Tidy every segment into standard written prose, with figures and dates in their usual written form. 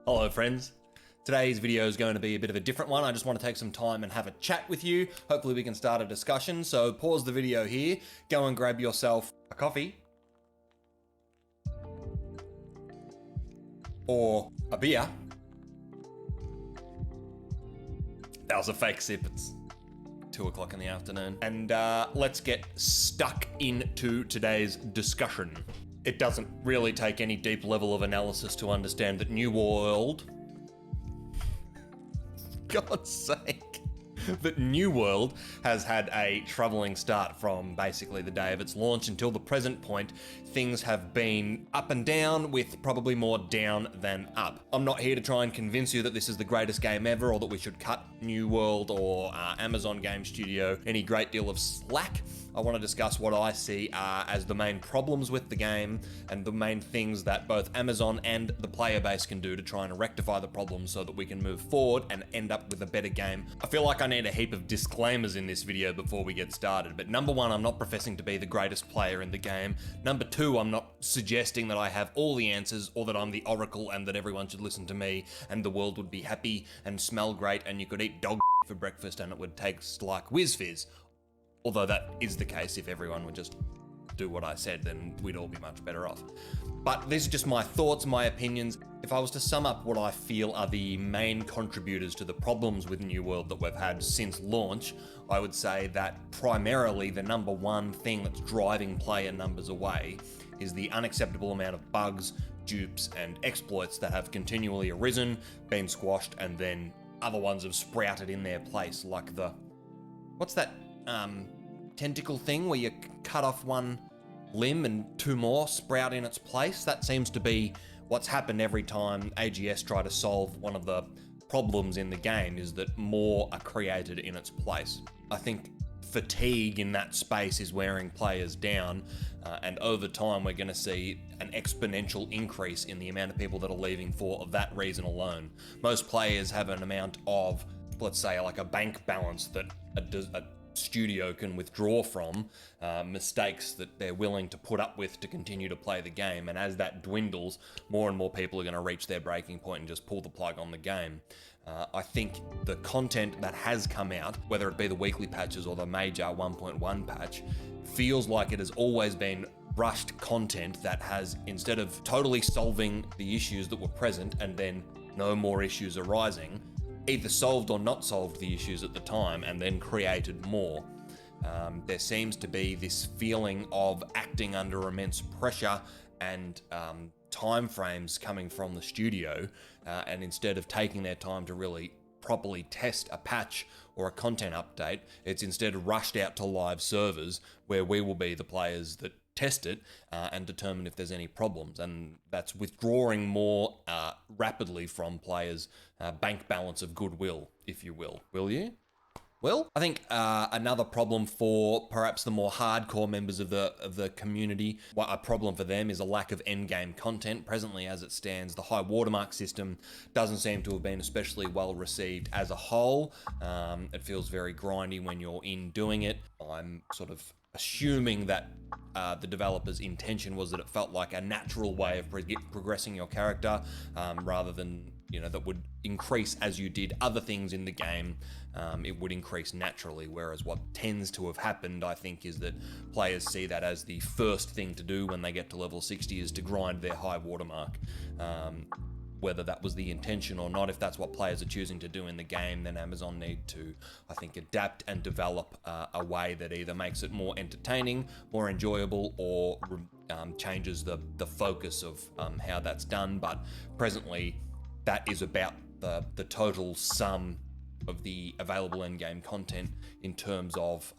Hello friends. Today's video is going to be a bit of a different one. I just want to take some time and have a chat with you. Hopefully we can start a discussion. So pause the video here, go and grab yourself a coffee or a beer. That was a fake sip. It's 2 o'clock in the afternoon. And let's get stuck into today's discussion. It doesn't really take any deep level of analysis to understand that New World, God's sake, that New World has had a troubling start from basically the day of its launch until the present point. Things have been up and down, with probably more down than up. I'm not here to try and convince you that this is the greatest game ever, or that we should cut New World or Amazon Game Studio any great deal of slack. I want to discuss what I see as the main problems with the game and the main things that both Amazon and the player base can do to try and rectify the problems so that we can move forward and end up with a better game. I feel like I need a heap of disclaimers in this video before we get started, but number one, I'm not professing to be the greatest player in the game. Number two, I'm not suggesting that I have all the answers or that I'm the oracle and that everyone should listen to me and the world would be happy and smell great and you could eat dog for breakfast and it would taste like Whiz Fizz. Although that is the case, if everyone would just do what I said, then we'd all be much better off. But these are just my thoughts, my opinions. If I was to sum up what I feel are the main contributors to the problems with New World that we've had since launch, I would say that primarily the number one thing that's driving player numbers away is the unacceptable amount of bugs, dupes, and exploits that have continually arisen, been squashed, and then other ones have sprouted in their place, like the... what's that tentacle thing where you cut off one limb and 2 more sprout in its place? That seems to be what's happened every time AGS try to solve one of the problems in the game, is that more are created in its place. I think fatigue in that space is wearing players down, and over time we're going to see an exponential increase in the amount of people that are leaving for that reason alone. Most players have an amount of, let's say, like a bank balance that a studio can withdraw from, mistakes that they're willing to put up with to continue to play the game, and as that dwindles, more and more people are going to reach their breaking point and just pull the plug on the game. I think the content that has come out, whether it be the weekly patches or the major 1.1 patch, feels like it has always been rushed content that has, instead of totally solving the issues that were present and then no more issues arising, either solved or not solved the issues at the time and then created more. There seems to be this feeling of acting under immense pressure and time frames coming from the studio, and instead of taking their time to really properly test a patch or a content update, it's instead rushed out to live servers where we will be the players that test it and determine if there's any problems, and that's withdrawing more rapidly from players' bank balance of goodwill, if you will. Will you? Well, I think another problem for perhaps the more hardcore members of the community, a problem for them is a lack of endgame content. Presently, as it stands, the high watermark system doesn't seem to have been especially well received as a whole. It feels very grindy when you're in doing it. I'm sort of assuming that the developer's intention was that it felt like a natural way of progressing your character, rather than, that would increase as you did other things in the game. It would increase naturally, whereas what tends to have happened, I think, is that players see that as the first thing to do when they get to level 60 is to grind their high watermark. Whether that was the intention or not, if that's what players are choosing to do in the game, then Amazon need to, I think, adapt and develop a way that either makes it more entertaining, more enjoyable, or changes the focus of how that's done. But presently, that is about the total sum of the available endgame content in terms of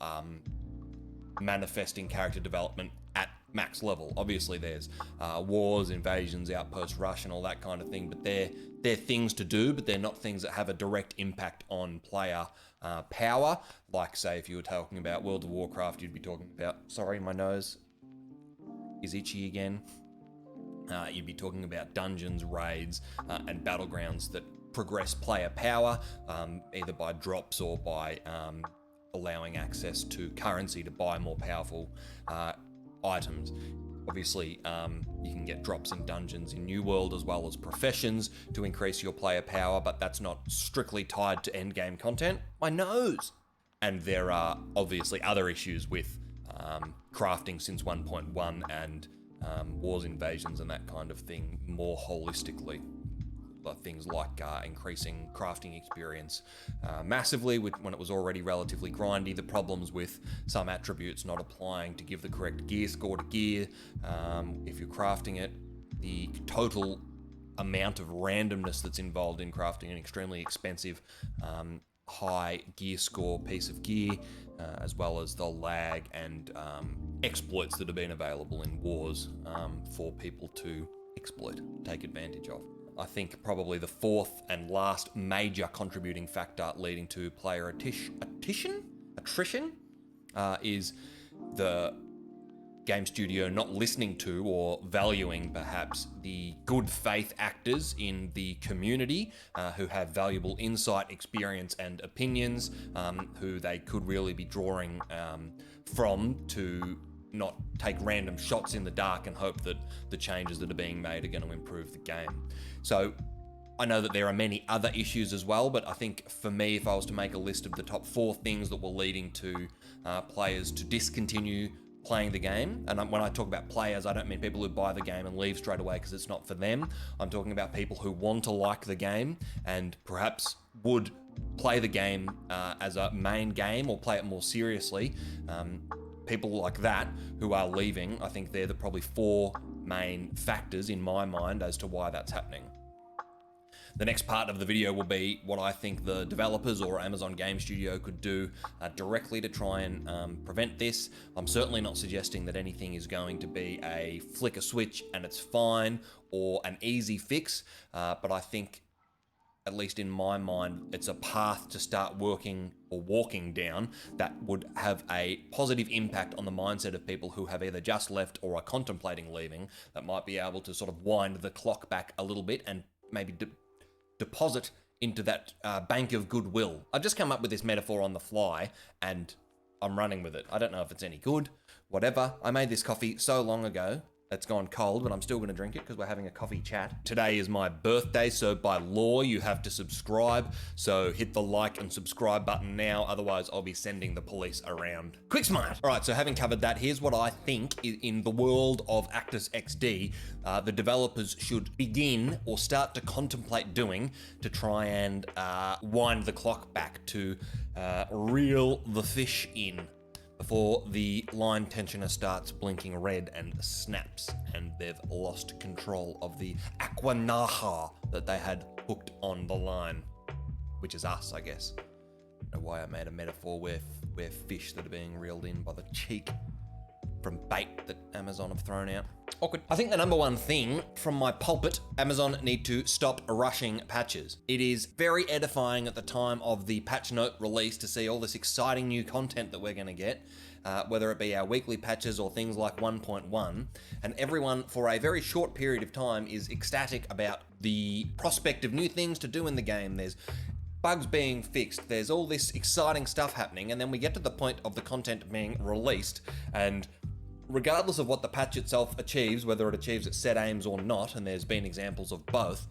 manifesting character development at max level. Obviously there's wars, invasions, outpost rush and all that kind of thing, but they're things to do, but they're not things that have a direct impact on player power. Like, say, if you were talking about World of Warcraft, you'd be talking about, sorry, my nose is itchy again. You'd be talking about dungeons, raids, and battlegrounds that progress player power, either by drops or by allowing access to currency to buy more powerful items. Obviously, you can get drops in dungeons in New World as well as professions to increase your player power, but that's not strictly tied to endgame content. My nose! And there are obviously other issues with crafting since 1.1 and wars, invasions, and that kind of thing more holistically. Things like increasing crafting experience massively when it was already relatively grindy, the problems with some attributes not applying to give the correct gear score to gear if you're crafting it, the total amount of randomness that's involved in crafting an extremely expensive high gear score piece of gear, as well as the lag and exploits that have been available in wars for people to exploit, take advantage of. I think probably the fourth and last major contributing factor leading to player attrition is the game studio not listening to or valuing perhaps the good faith actors in the community who have valuable insight, experience and opinions who they could really be drawing from to not take random shots in the dark and hope that the changes that are being made are going to improve the game. So I know that there are many other issues as well, but I think for me, if I was to make a list of the top 4 things that were leading to players to discontinue playing the game, and when I talk about players, I don't mean people who buy the game and leave straight away because it's not for them. I'm talking about people who want to like the game and perhaps would play the game as a main game or play it more seriously. People like that who are leaving, I think they're the probably 4 main factors in my mind as to why that's happening. The next part of the video will be what I think the developers or Amazon Game Studio could do directly to try and prevent this. I'm certainly not suggesting that anything is going to be a flick a switch and it's fine or an easy fix, but I think, at least in my mind, it's a path to start working or walking down that would have a positive impact on the mindset of people who have either just left or are contemplating leaving, that might be able to sort of wind the clock back a little bit and maybe deposit into that bank of goodwill. I've just come up with this metaphor on the fly and I'm running with it. I don't know if it's any good, whatever. I made this coffee so long ago. It's gone cold, but I'm still going to drink it because we're having a coffee chat. Today is my birthday, so by law you have to subscribe. So hit the like and subscribe button now, otherwise I'll be sending the police around. Quick smart! All right, so having covered that, here's what I think in the world of ActusXD, the developers should begin or start to contemplate doing to try and wind the clock back to reel the fish in before the line tensioner starts blinking red and snaps and they've lost control of the aquanaha that they had hooked on the line, which is us, I guess. I don't know why I made a metaphor where fish that are being reeled in by the cheek from bait that Amazon have thrown out. Awkward. I think the number one thing from my pulpit, Amazon need to stop rushing patches. It is very edifying at the time of the patch note release to see all this exciting new content that we're going to get, whether it be our weekly patches or things like 1.1, and everyone for a very short period of time is ecstatic about the prospect of new things to do in the game. There's bugs being fixed, there's all this exciting stuff happening, and then we get to the point of the content being released, and regardless of what the patch itself achieves, whether it achieves its set aims or not, and there's been examples of both,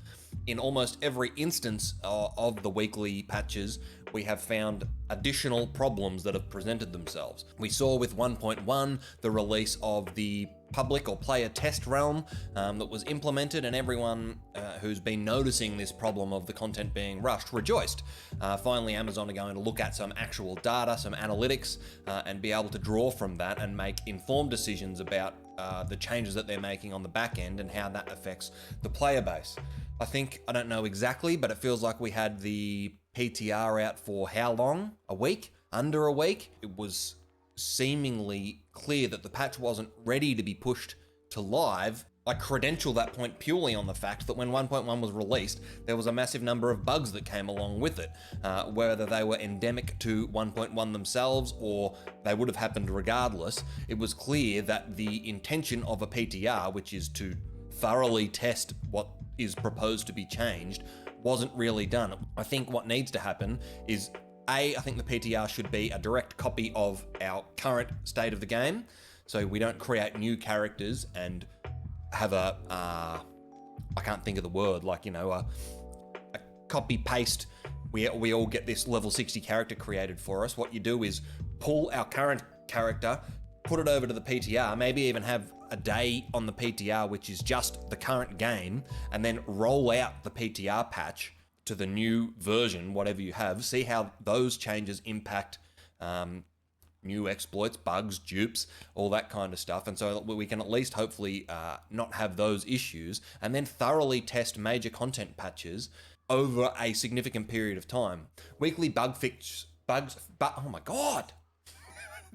in almost every instance of the weekly patches, we have found additional problems that have presented themselves. We saw with 1.1 the release of the public or player test realm that was implemented, and everyone who's been noticing this problem of the content being rushed rejoiced. Finally, Amazon are going to look at some actual data, some analytics, and be able to draw from that and make informed decisions about the changes that they're making on the back end and how that affects the player base. I don't know exactly, but it feels like we had the PTR out for how long? A week? Under a week? It was seemingly clear that the patch wasn't ready to be pushed to live. I credential that point purely on the fact that when 1.1 was released, there was a massive number of bugs that came along with it, whether they were endemic to 1.1 themselves or they would have happened regardless. It was clear that the intention of a PTR, which is to thoroughly test what is proposed to be changed, wasn't really done. I think what needs to happen is I think the PTR should be a direct copy of our current state of the game. so we don't create new characters and have a I can't think of the word, like, a copy paste. We all get this level 60 character created for us. What you do is pull our current character, put it over to the PTR, maybe even have a day on the PTR, which is just the current game, and then roll out the PTR patch to the new version, whatever you have. See how those changes impact new exploits, bugs, dupes, all that kind of stuff. And so we can at least hopefully not have those issues, and then thoroughly test major content patches over a significant period of time. Weekly oh my God.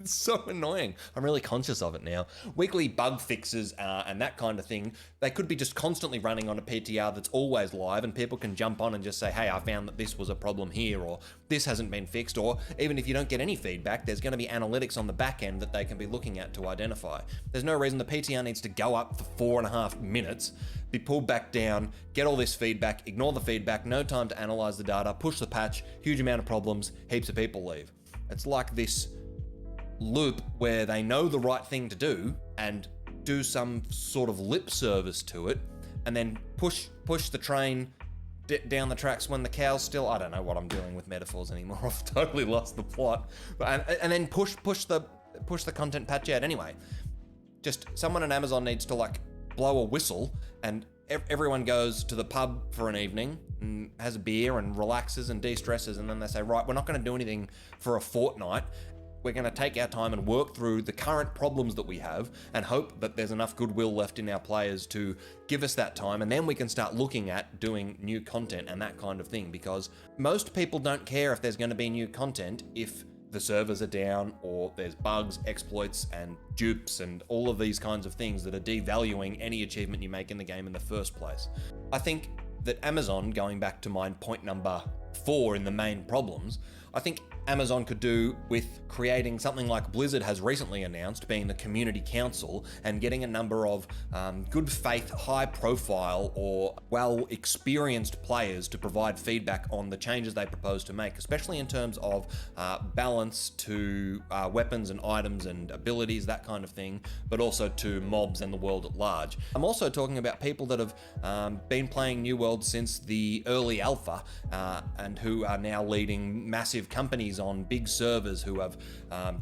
It's so annoying. I'm really conscious of it now. Weekly bug fixes and that kind of thing, they could be just constantly running on a PTR that's always live, and people can jump on and just say, hey, I found that this was a problem here, or this hasn't been fixed. Or even if you don't get any feedback, there's going to be analytics on the back end that they can be looking at to identify. There's no reason the PTR needs to go up for 4.5 minutes, be pulled back down, get all this feedback, ignore the feedback, no time to analyze the data, push the patch, huge amount of problems, heaps of people leave. It's like this loop where they know the right thing to do and do some sort of lip service to it, and then push the train down the tracks when the cow's still, I don't know what I'm doing with metaphors anymore. I've totally lost the plot. And then push the content patch out anyway. Just someone at Amazon needs to like blow a whistle, and everyone goes to the pub for an evening and has a beer and relaxes and de-stresses, and then they say, right, we're not going to do anything for a fortnight. We're going to take our time and work through the current problems that we have and hope that there's enough goodwill left in our players to give us that time, and then we can start looking at doing new content and that kind of thing, because most people don't care if there's going to be new content if the servers are down or there's bugs, exploits, and dupes and all of these kinds of things that are devaluing any achievement you make in the game in the first place. I think that Amazon, going back to my point number 4 in the main problems, I think Amazon could do with creating something like Blizzard has recently announced, being the community council, and getting a number of good faith, high profile or well experienced players to provide feedback on the changes they propose to make, especially in terms of balance to weapons and items and abilities, that kind of thing, but also to mobs and the world at large. I'm also talking about people that have been playing New World since the early alpha and who are now leading massive companies on big servers, who have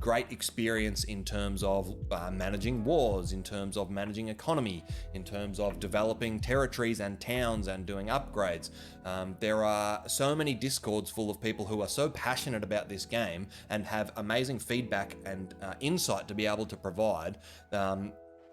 great experience in terms of managing wars, in terms of managing economy, in terms of developing territories and towns and doing upgrades. There are so many discords full of people who are so passionate about this game and have amazing feedback and insight to be able to provide.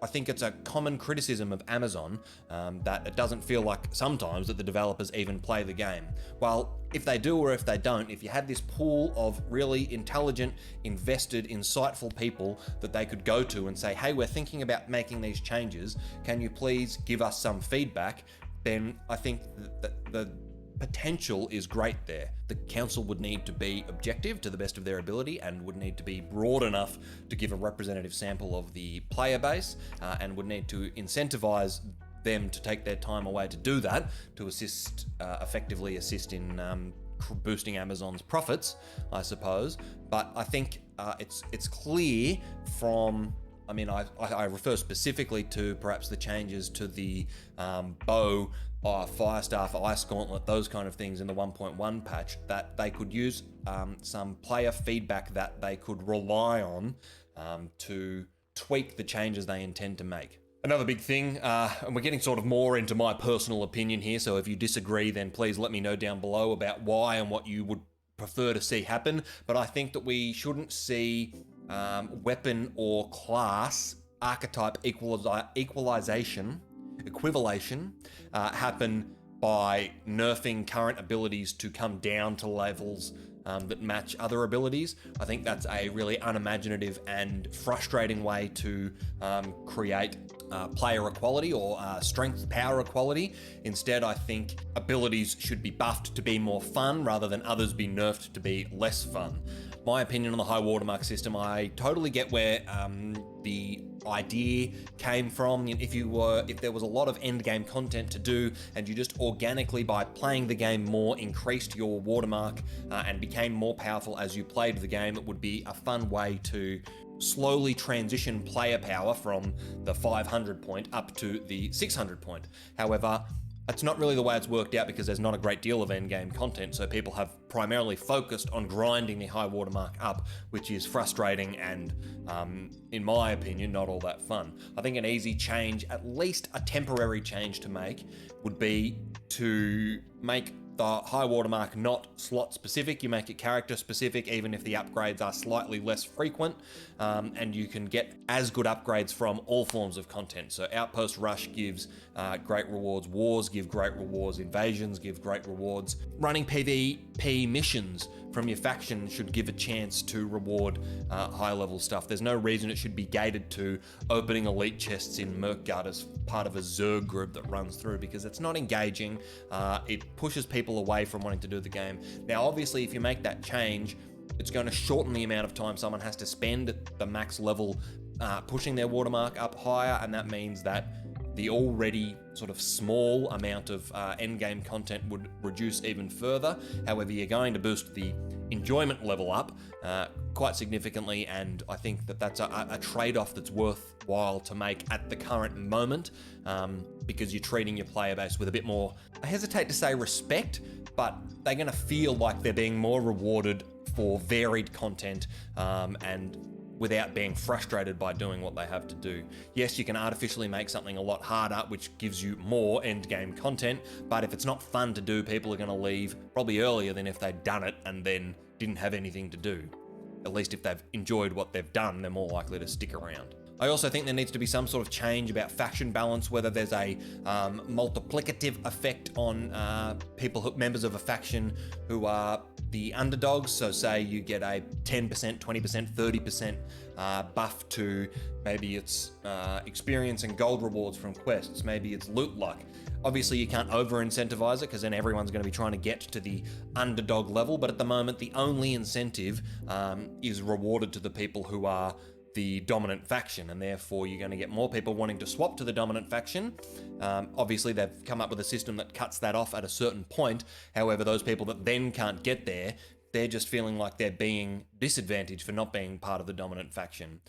I think it's a common criticism of Amazon that it doesn't feel like sometimes that the developers even play the game. Well, if they do or if they don't, if you had this pool of really intelligent, invested, insightful people that they could go to and say, hey, we're thinking about making these changes, can you please give us some feedback? Then I think that the potential is great there. The council would need to be objective to the best of their ability and would need to be broad enough to give a representative sample of the player base and would need to incentivize them to take their time away to do that, to effectively assist in boosting Amazon's profits, I suppose. But I think it's clear from, I refer specifically to perhaps the changes to the bow, Firestaff, Ice Gauntlet, those kind of things in the 1.1 patch, that they could use some player feedback that they could rely on to tweak the changes they intend to make. Another big thing, and we're getting sort of more into my personal opinion here, so if you disagree, then please let me know down below about why and what you would prefer to see happen. But I think that we shouldn't see weapon or class archetype equivalation happen by nerfing current abilities to come down to levels that match other abilities. I think that's a really unimaginative and frustrating way to create player equality or strength power equality. Instead, I think abilities should be buffed to be more fun rather than others be nerfed to be less fun. My opinion on the high watermark system, I totally get where the idea came from. If there was a lot of end game content to do and you just organically, by playing the game more, increased your watermark and became more powerful as you played the game, it would be a fun way to slowly transition player power from the 500 point up to the 600 point. However, that's not really the way it's worked out because there's not a great deal of endgame content, so people have primarily focused on grinding the high watermark up, which is frustrating and, in my opinion, not all that fun. I think an easy change, at least a temporary change to make, would be to make the high watermark not slot specific. You make it character specific, even if the upgrades are slightly less frequent, and you can get as good upgrades from all forms of content. So Outpost Rush gives great rewards, Wars give great rewards, Invasions give great rewards. Running PvP missions from your faction should give a chance to reward high level stuff. There's no reason it should be gated to opening elite chests in Murkgut as part of a Zerg group that runs through, because it's not engaging. It pushes people away from wanting to do the game. Now, obviously, if you make that change, it's going to shorten the amount of time someone has to spend at the max level pushing their watermark up higher, and that means that the already sort of small amount of endgame content would reduce even further. However, you're going to boost the enjoyment level up quite significantly, and I think that that's a trade-off that's worthwhile to make at the current moment, because you're treating your player base with a bit more, I hesitate to say respect, but they're going to feel like they're being more rewarded for varied content, and without being frustrated by doing what they have to do. Yes, you can artificially make something a lot harder, which gives you more endgame content, but if it's not fun to do, people are going to leave probably earlier than if they'd done it and then didn't have anything to do. At least if they've enjoyed what they've done, they're more likely to stick around. I also think there needs to be some sort of change about faction balance, whether there's a multiplicative effect on members of a faction who are the underdogs. So say you get a 10%, 20%, 30% buff to maybe it's experience and gold rewards from quests, maybe it's loot luck. Obviously you can't over-incentivize it because then everyone's going to be trying to get to the underdog level, but at the moment the only incentive is rewarded to the people who are the dominant faction, and therefore you're going to get more people wanting to swap to the dominant faction. Obviously they've come up with a system that cuts that off at a certain point. However, those people that then can't get there, they're just feeling like they're being disadvantaged for not being part of the dominant faction.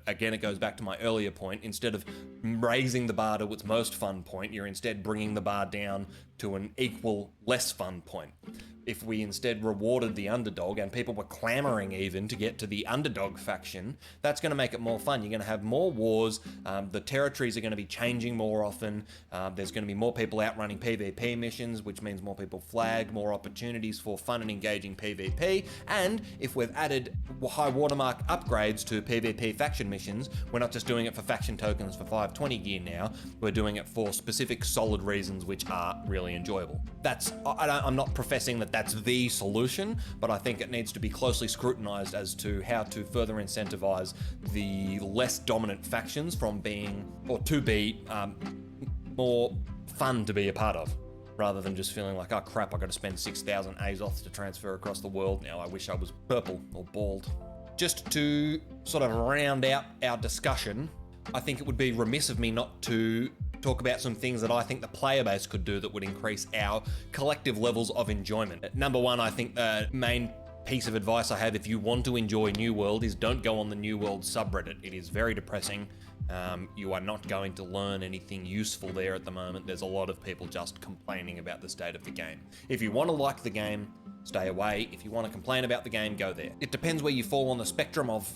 Again, it goes back to my earlier point. Instead of raising the bar to its most fun point, you're instead bringing the bar down to an equal, less fun point. If we instead rewarded the underdog and people were clamoring even to get to the underdog faction, that's going to make it more fun. You're going to have more wars, the territories are going to be changing more often, there's going to be more people out running PvP missions, which means more people flag, more opportunities for fun and engaging PvP, and if we've added high watermark upgrades to PvP faction missions, we're not just doing it for faction tokens for 520 gear now, we're doing it for specific solid reasons which are really enjoyable. I'm not professing that that's the solution, but I think it needs to be closely scrutinized as to how to further incentivize the less dominant factions from being, or to be, more fun to be a part of, rather than just feeling like, oh crap, I got to spend 6,000 Azoths to transfer across the world now. I wish I was purple or bald. Just to sort of round out our discussion, I think it would be remiss of me not to talk about some things that I think the player base could do that would increase our collective levels of enjoyment. Number one, I think the main piece of advice I have if you want to enjoy New World is don't go on the New World subreddit. It is very depressing. You are not going to learn anything useful there at the moment. There's a lot of people just complaining about the state of the game. If you want to like the game, stay away. If you want to complain about the game, go there. It depends where you fall on the spectrum of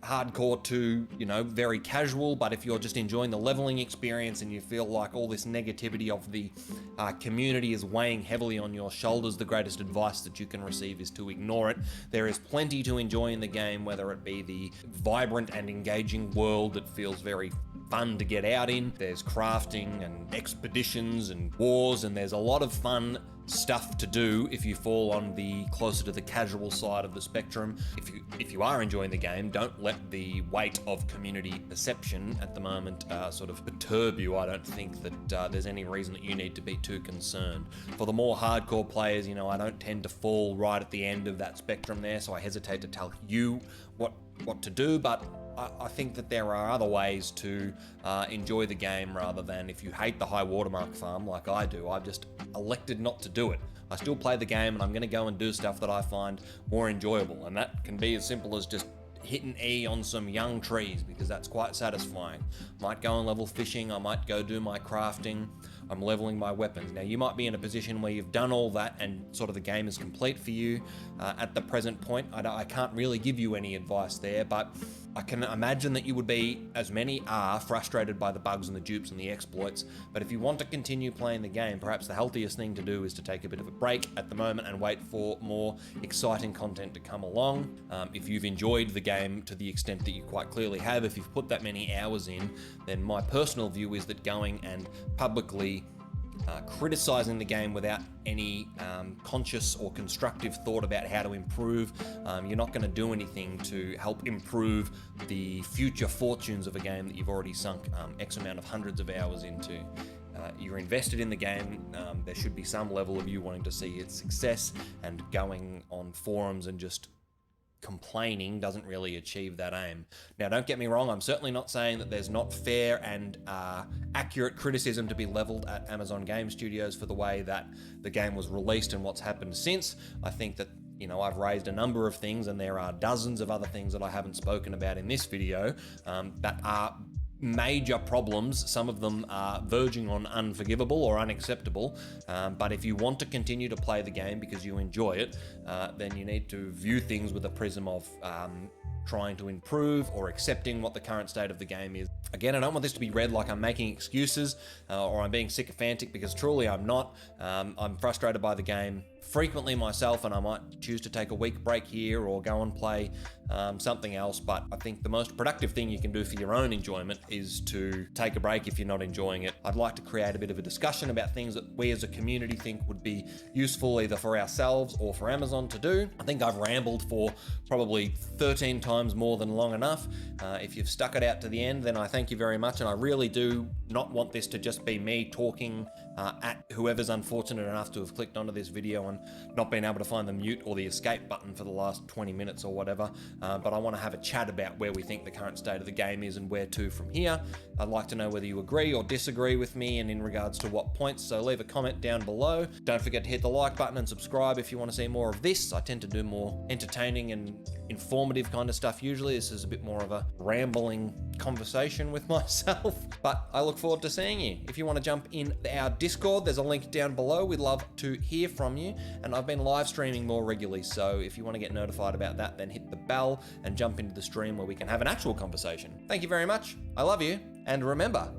hardcore to, very casual, but if you're just enjoying the leveling experience and you feel like all this negativity of the community is weighing heavily on your shoulders, the greatest advice that you can receive is to ignore it. There is plenty to enjoy in the game, whether it be the vibrant and engaging world that feels very fun to get out in. There's crafting and expeditions and wars, and there's a lot of fun stuff to do if you fall on the closer to the casual side of the spectrum. If you are enjoying the game, don't let the weight of community perception at the moment sort of perturb you. I don't think that there's any reason that you need to be too concerned. For the more hardcore players, I don't tend to fall right at the end of that spectrum there, so I hesitate to tell you what to do, but I think that there are other ways to enjoy the game rather than, if you hate the high watermark farm like I do, I've just elected not to do it. I still play the game and I'm going to go and do stuff that I find more enjoyable, and that can be as simple as just hit an E on some young trees because that's quite satisfying. Might go and level fishing, I might go do my crafting, I'm leveling my weapons. Now you might be in a position where you've done all that and sort of the game is complete for you at the present point. I can't really give you any advice there, but I can imagine that you would be, as many are, frustrated by the bugs and the dupes and the exploits. But if you want to continue playing the game, perhaps the healthiest thing to do is to take a bit of a break at the moment and wait for more exciting content to come along. If you've enjoyed the game to the extent that you quite clearly have, if you've put that many hours in, then my personal view is that going and publicly criticizing the game without any conscious or constructive thought about how to improve, you're not going to do anything to help improve the future fortunes of a game that you've already sunk X amount of hundreds of hours into. You're invested in the game, there should be some level of you wanting to see its success, and going on forums and just complaining doesn't really achieve that aim. Now, don't get me wrong, I'm certainly not saying that there's not fair and accurate criticism to be leveled at Amazon Game Studios for the way that the game was released and what's happened since. I think that, you know, I've raised a number of things, and there are dozens of other things that I haven't spoken about in this video that are major problems. Some of them are verging on unforgivable or unacceptable, but if you want to continue to play the game because you enjoy it, then you need to view things with a prism of trying to improve or accepting what the current state of the game is. Again, I don't want this to be read like I'm making excuses or I'm being sycophantic, because truly I'm not. I'm frustrated by the game frequently myself, and I might choose to take a week break here or go and play something else. But I think the most productive thing you can do for your own enjoyment is to take a break if you're not enjoying it. I'd like to create a bit of a discussion about things that we as a community think would be useful either for ourselves or for Amazon to do. I think I've rambled for probably 13 times more than long enough. If you've stuck it out to the end, then I thank you very much, and I really do not want this to just be me talking at whoever's unfortunate enough to have clicked onto this video and not been able to find the mute or the escape button for the last 20 minutes or whatever, but I want to have a chat about where we think the current state of the game is and where to from here. I'd like to know whether you agree or disagree with me, and in regards to what points, so leave a comment down below. Don't forget to hit the like button and subscribe if you want to see more of this. I tend to do more entertaining and informative kind of stuff usually. This is a bit more of a rambling conversation with myself, but I look forward to seeing you. If you want to jump in our Discord, there's a link down below. We'd love to hear from you, and I've been live streaming more regularly, so if you want to get notified about that, then hit the bell and jump into the stream where we can have an actual conversation. Thank you very much. I love you, and remember,